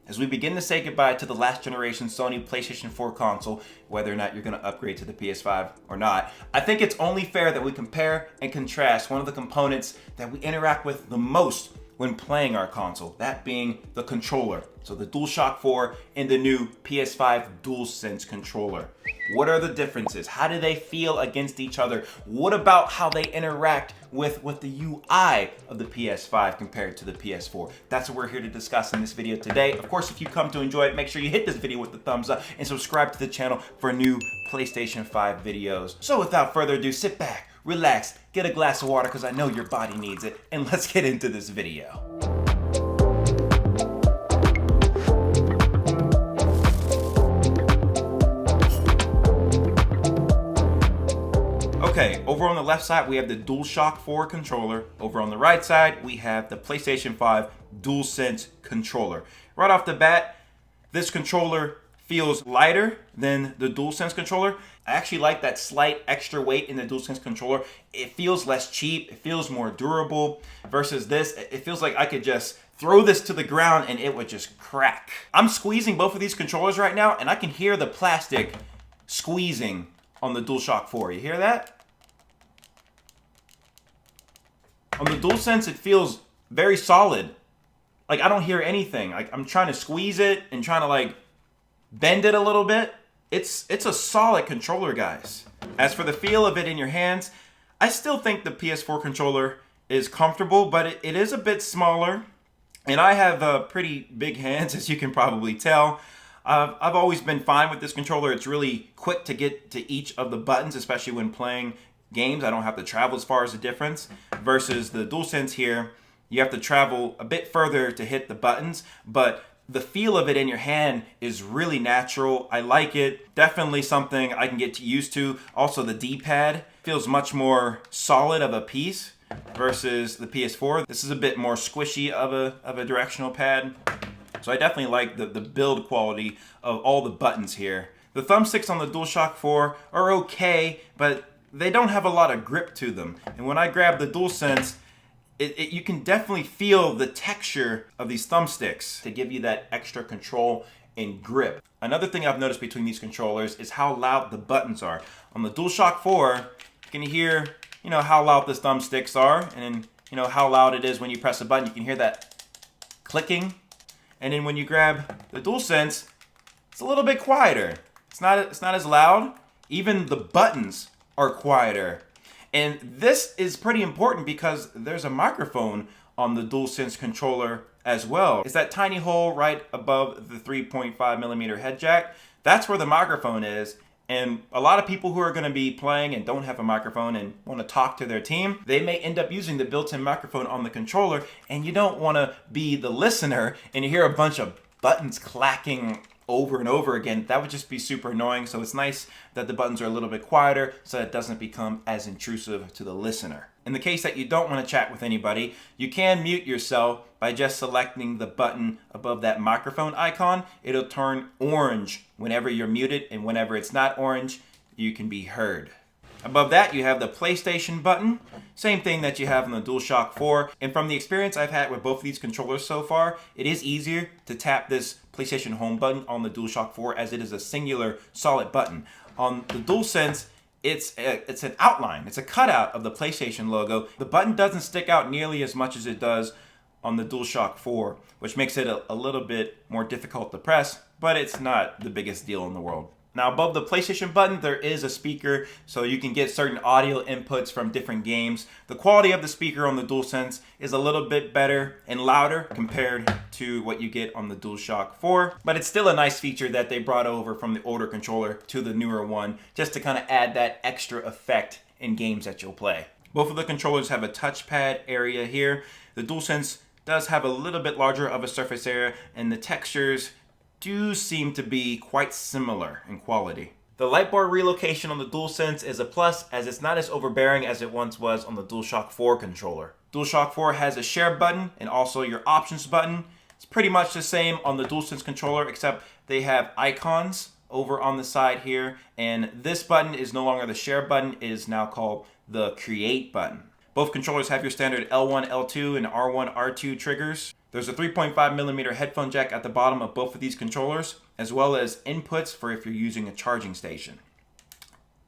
as we begin to say goodbye to the last generation Sony PlayStation 4 console, whether or not you're going to upgrade to the PS5 or not, I think it's only fair that we compare and contrast one of the components that we interact with the most when playing our console, that being the controller. So the DualShock 4 and the new PS5 DualSense controller. What are the differences? How do they feel against each other? What about how they interact with the UI of the PS5 compared to the PS4? That's what we're here to discuss in this video today. Of course, if you come to enjoy it, make sure you hit this video with the thumbs up and subscribe to the channel for new PlayStation 5 videos. So without further ado, sit back, relax, get a glass of water because I know your body needs it, and let's get into this video. Okay, over on the left side, we have the DualShock 4 controller. Over on the right side, we have the PlayStation 5 DualSense controller. Right off the bat, this controller feels lighter than the DualSense controller. I actually like that slight extra weight in the DualSense controller. It feels less cheap, it feels more durable, versus this, it feels like I could just throw this to the ground and it would just crack. I'm squeezing both of these controllers right now and I can hear the plastic squeezing on the DualShock 4. You hear that? On the DualSense, it feels very solid. Like, I don't hear anything. Like, I'm trying to squeeze it and trying to, like, bend it a little bit. It's a solid controller, guys. As for the feel of it in your hands, I still think the PS4 controller is comfortable, but it is a bit smaller. And I have pretty big hands, as you can probably tell. I've always been fine with this controller. It's really quick to get to each of the buttons, especially when playing games. I don't have to travel as far as the difference. Versus the DualSense here, you have to travel a bit further to hit the buttons, but the feel of it in your hand is really natural. I like it. Definitely something I can get used to. Also, the D-pad feels much more solid of a piece versus the PS4. This is a bit more squishy of a directional pad. So I definitely like the build quality of all the buttons here. The thumbsticks on the DualShock 4 are okay, but they don't have a lot of grip to them. And when I grab the DualSense, you can definitely feel the texture of these thumbsticks to give you that extra control and grip. Another thing I've noticed between these controllers is how loud the buttons are. On the DualShock 4, you can hear, how loud the thumbsticks are, and then, how loud it is when you press a button. You can hear that clicking. And then when you grab the DualSense, it's a little bit quieter. It's not as loud. Even the buttons are quieter. And this is pretty important because there's a microphone on the DualSense controller as well. It's that tiny hole right above the 3.5 millimeter head jack. That's where the microphone is. And a lot of people who are going to be playing and don't have a microphone and want to talk to their team, they may end up using the built-in microphone on the controller, and you don't want to be the listener and you hear a bunch of buttons clacking over and over again. That would just be super annoying. So it's nice that the buttons are a little bit quieter so it doesn't become as intrusive to the listener. In the case that you don't want to chat with anybody, you can mute yourself by just selecting the button above that microphone icon. It'll turn orange whenever you're muted, and whenever it's not orange, you can be heard. Above that, you have the PlayStation button. Same thing that you have on the DualShock 4. And from the experience I've had with both of these controllers so far, it is easier to tap this PlayStation Home button on the DualShock 4 as it is a singular solid button. On the DualSense, it's an outline. It's a cutout of the PlayStation logo. The button doesn't stick out nearly as much as it does on the DualShock 4, which makes it a little bit more difficult to press, but it's not the biggest deal in the world. Now, above the PlayStation button, there is a speaker, so you can get certain audio inputs from different games. The quality of the speaker on the DualSense is a little bit better and louder compared to what you get on the DualShock 4, but it's still a nice feature that they brought over from the older controller to the newer one, just to kind of add that extra effect in games that you'll play. Both of the controllers have a touchpad area here. The DualSense does have a little bit larger of a surface area, and the textures do seem to be quite similar in quality. The light bar relocation on the DualSense is a plus, as it's not as overbearing as it once was on the DualShock 4 controller. DualShock 4 has a share button and also your options button. It's pretty much the same on the DualSense controller, except they have icons over on the side here, and this button is no longer the share button. It is now called the create button. Both controllers have your standard L1, L2, and R1, R2 triggers. There's a 3.5mm headphone jack at the bottom of both of these controllers, as well as inputs for if you're using a charging station.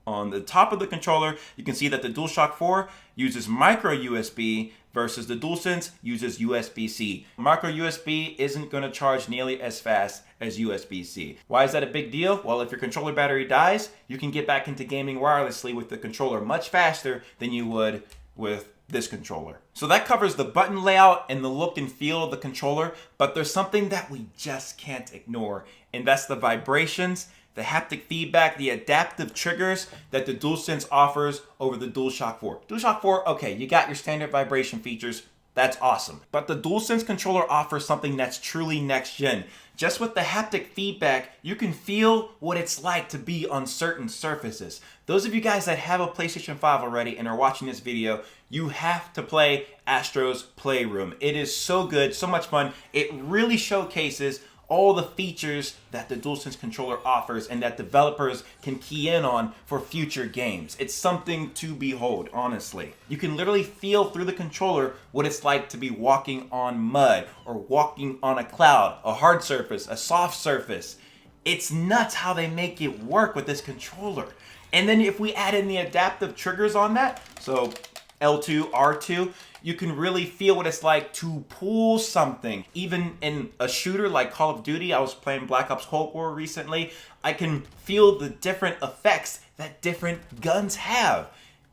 On the top of the controller, you can see that the DualShock 4 uses micro USB versus the DualSense uses USB-C. Micro USB isn't going to charge nearly as fast as USB-C. Why is that a big deal? Well, if your controller battery dies, you can get back into gaming wirelessly with the controller much faster than you would with this controller. So that covers the button layout and the look and feel of the controller, but there's something that we just can't ignore, and that's the vibrations, the haptic feedback, the adaptive triggers that the DualSense offers over the DualShock 4. DualShock 4, okay, you got your standard vibration features. That's awesome. But the DualSense controller offers something that's truly next gen. Just with the haptic feedback, you can feel what it's like to be on certain surfaces. Those of you guys that have a PlayStation 5 already and are watching this video, you have to play Astro's Playroom. It is so good, so much fun. It really showcases all the features that the DualSense controller offers and that developers can key in on for future games. It's something to behold, honestly. You can literally feel through the controller what it's like to be walking on mud or walking on a cloud, a hard surface, a soft surface. It's nuts how they make it work with this controller. And then if we add in the adaptive triggers on that, so L2, R2, you can really feel what it's like to pull something. Even in a shooter like Call of Duty, I was playing Black Ops Cold War recently, I can feel the different effects that different guns have.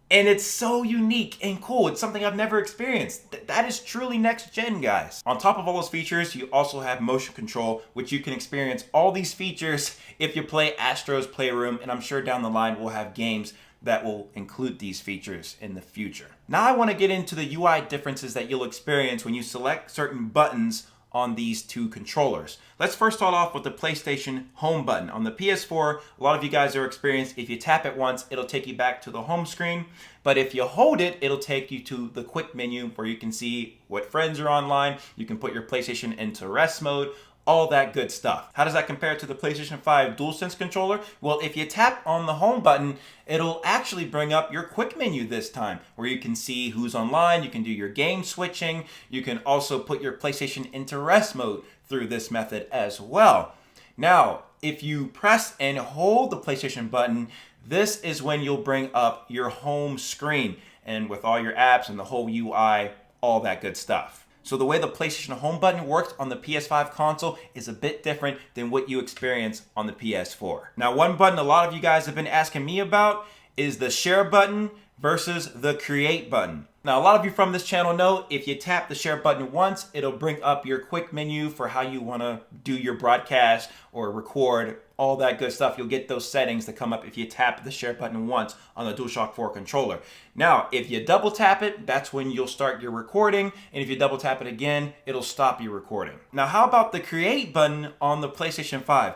And it's so unique and cool. It's something I've never experienced. That is truly next gen, guys. On top of all those features, you also have motion control, which you can experience all these features if you play Astro's Playroom, and I'm sure down the line we'll have games that will include these features in the future. Now I want to get into the UI differences that you'll experience when you select certain buttons on these two controllers. Let's first start off with the PlayStation home button. On the PS4, a lot of you guys are experienced, if you tap it once, it'll take you back to the home screen. But if you hold it, it'll take you to the quick menu where you can see what friends are online, you can put your PlayStation into rest mode, all that good stuff. How does that compare to the PlayStation 5 DualSense controller? Well, if you tap on the home button, it'll actually bring up your quick menu this time, where you can see who's online, you can do your game switching, you can also put your PlayStation into rest mode through this method as well. Now, if you press and hold the PlayStation button, this is when you'll bring up your home screen, and with all your apps and the whole UI, all that good stuff. So the way the PlayStation home button works on the PS5 console is a bit different than what you experience on the PS4. Now, one button a lot of you guys have been asking me about is the share button versus the create button. Now, a lot of you from this channel know if you tap the share button once, it'll bring up your quick menu for how you want to do your broadcast or record, all that good stuff. You'll get those settings that come up if you tap the share button once on the DualShock 4 controller. Now, if you double tap it, that's when you'll start your recording, and if you double tap it again, it'll stop your recording. Now, how about the create button on the PlayStation 5?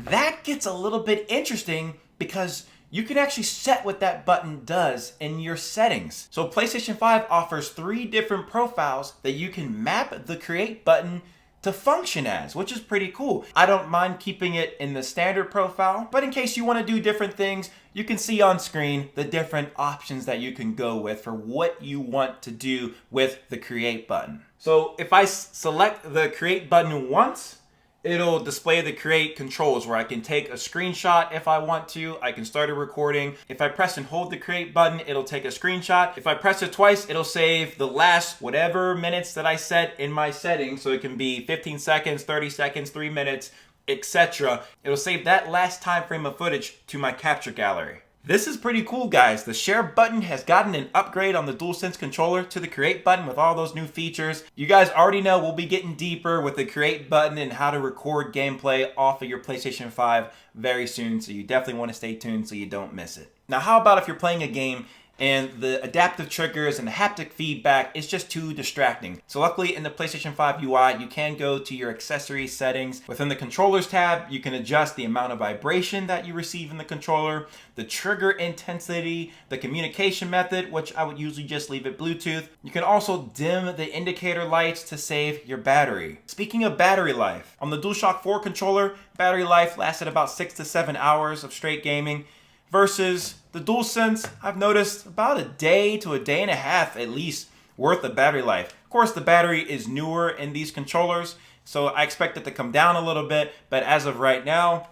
That gets a little bit interesting because you can actually set what that button does in your settings. So PlayStation 5 offers 3 different profiles that you can map the create button to function as, which is pretty cool. I don't mind keeping it in the standard profile, but in case you want to do different things, you can see on screen the different options that you can go with for what you want to do with the create button. So if I select the create button once, it'll display the create controls where I can take a screenshot if I want to. I can start a recording. If I press and hold the create button, it'll take a screenshot. If I press it twice, it'll save the last whatever minutes that I set in my settings. So it can be 15 seconds, 30 seconds, 3 minutes, etc. It'll save that last time frame of footage to my capture gallery. This is pretty cool, guys. The share button has gotten an upgrade on the DualSense controller to the create button with all those new features. You guys already know we'll be getting deeper with the create button and how to record gameplay off of your PlayStation 5 very soon, so you definitely want to stay tuned so you don't miss it. Now, how about if you're playing a game and the adaptive triggers and the haptic feedback is just too distracting? So luckily in the PlayStation 5 UI, you can go to your accessories settings. Within the controllers tab, you can adjust the amount of vibration that you receive in the controller, the trigger intensity, the communication method, which I would usually just leave it Bluetooth. You can also dim the indicator lights to save your battery. Speaking of battery life, on the DualShock 4 controller, battery life lasted about 6 to 7 hours of straight gaming, versus the DualSense, I've noticed about a day to a day and a half at least worth of battery life. Of course, the battery is newer in these controllers, so I expect it to come down a little bit, but as of right now,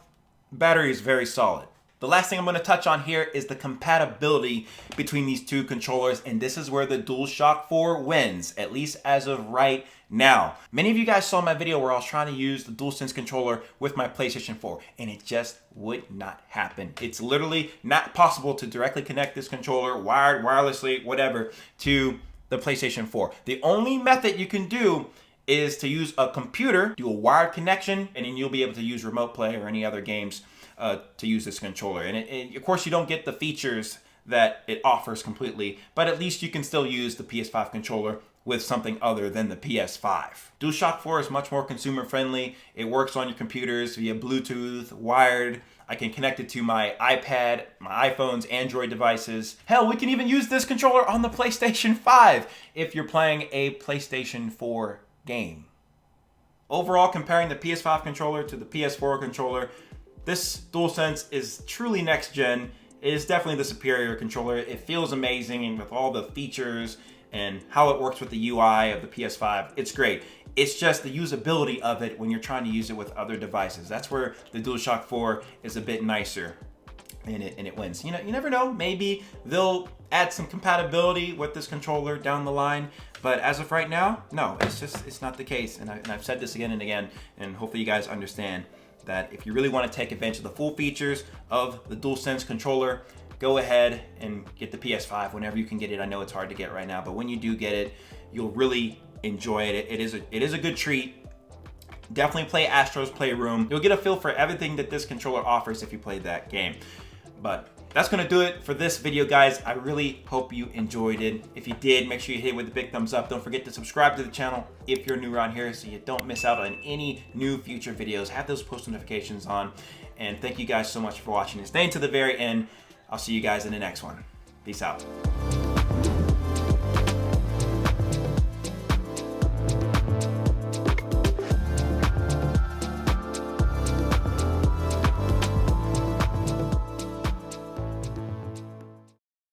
battery is very solid. The last thing I'm going to touch on here is the compatibility between these two controllers, and this is where the DualShock 4 wins, at least as of right now. Many of you guys saw my video where I was trying to use the DualSense controller with my PlayStation 4, and it just would not happen. It's literally not possible to directly connect this controller, wired, wirelessly, whatever, to the PlayStation 4. The only method you can do is to use a computer, do a wired connection, and then you'll be able to use Remote Play or any other games to use this controller. And of course, you don't get the features that it offers completely, but at least you can still use the PS5 controller with something other than the PS5. DualShock 4 is much more consumer friendly. It works on your computers via Bluetooth, wired. I can connect it to my iPad, my iPhones, Android devices. Hell, we can even use this controller on the PlayStation 5 if you're playing a PlayStation 4 game. Overall, comparing the PS5 controller to the PS4 controller, this DualSense is truly next gen. It is definitely the superior controller. It feels amazing, and with all the features and how it works with the UI of the PS5, it's great. It's just the usability of it when you're trying to use it with other devices. That's where the DualShock 4 is a bit nicer, and it wins. You know, you never know. Maybe they'll add some compatibility with this controller down the line, but as of right now, no, it's not the case. And I've said this again and again, and hopefully you guys understand that if you really want to take advantage of the full features of the DualSense controller, go ahead and get the PS5 whenever you can get it. I know it's hard to get right now, but when you do get it, you'll really enjoy it. It is a good treat. Definitely play Astro's Playroom. You'll get a feel for everything that this controller offers if you played that game. But that's gonna do it for this video, guys. I really hope you enjoyed it. If you did, make sure you hit it with a big thumbs up. Don't forget to subscribe to the channel if you're new around here so you don't miss out on any new future videos. Have those post notifications on. And thank you guys so much for watching and staying to the very end. I'll see you guys in the next one. Peace out.